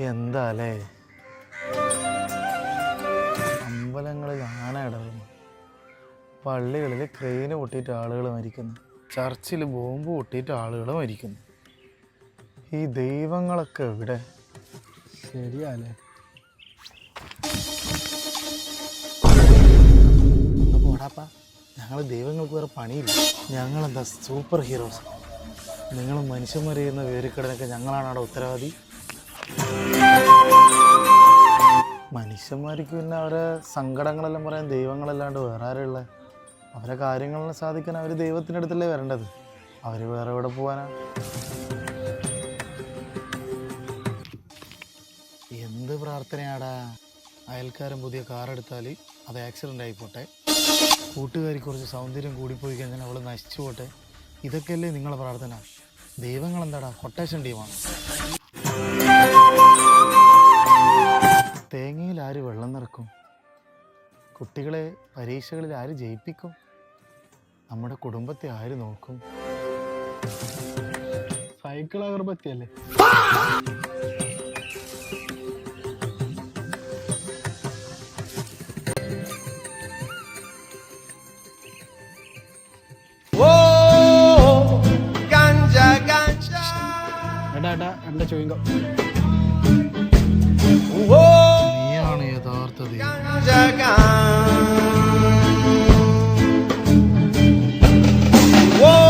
എന്താലേ അമ്പലങ്ങളിൽ ആന ഇടറുന്നു, പള്ളികളിൽ ക്രെയിന് പൊട്ടിയിട്ട് ആളുകൾ മരിക്കുന്നു, ചർച്ചിൽ ബോംബ് പൊട്ടിയിട്ട് ആളുകൾ മരിക്കുന്നു. ഈ ദൈവങ്ങളൊക്കെ എവിടെ? ശരിയല്ലേ? ഒന്ന് പോടാപ്പാ, ഞങ്ങൾ ദൈവങ്ങൾക്ക് വേറെ പണിയില്ല. ഞങ്ങളെന്താ സൂപ്പർ ഹീറോസ്? നിങ്ങൾ മനുഷ്യന്മാരെ ചെയ്യുന്ന വേരുക്കടനൊക്കെ ഞങ്ങളാണ് അവിടെ ഉത്തരവാദി. മനുഷ്യന്മാർക്ക് പിന്നെ അവരെ സങ്കടങ്ങളെല്ലാം പറയാൻ ദൈവങ്ങളല്ലാണ്ട് വേറെ ആരുള്ള? അവരെ കാര്യങ്ങളെല്ലാം സാധിക്കാൻ അവർ ദൈവത്തിൻ്റെ അടുത്തല്ലേ വരേണ്ടത്. അവർ വേറെ എവിടെ പോകാനാ? എന്ത് പ്രാർത്ഥനയാടാ? അയൽക്കാരൻ പുതിയ കാർ എടുത്താൽ അത് ആക്സിഡൻ്റ് ആയിപ്പോട്ടെ, കൂട്ടുകാരി കുറച്ച് സൗന്ദര്യം കൂടിപ്പോയി കഴിഞ്ഞാൽ അവൾ നശിച്ചു പോട്ടെ, ഇതൊക്കെയല്ലേ നിങ്ങളെ പ്രാർത്ഥന? ദൈവങ്ങൾ എന്താടാ, കൊട്ടേഷൻ ടീമാണ്? തേങ്ങയിൽ ആര് വെള്ളം നിറക്കും? കുട്ടികളെ പരീക്ഷകളിൽ ആര് ജയിപ്പിക്കും? നമ്മുടെ കുടുംബത്തെ ആര് നോക്കും? സൈക്കിൾ അഗർബത്തിയല്ലേ? എടാ എന്റെ ചോദിക്കോ, നീയാണ് യഥാർത്ഥ ദൈവം.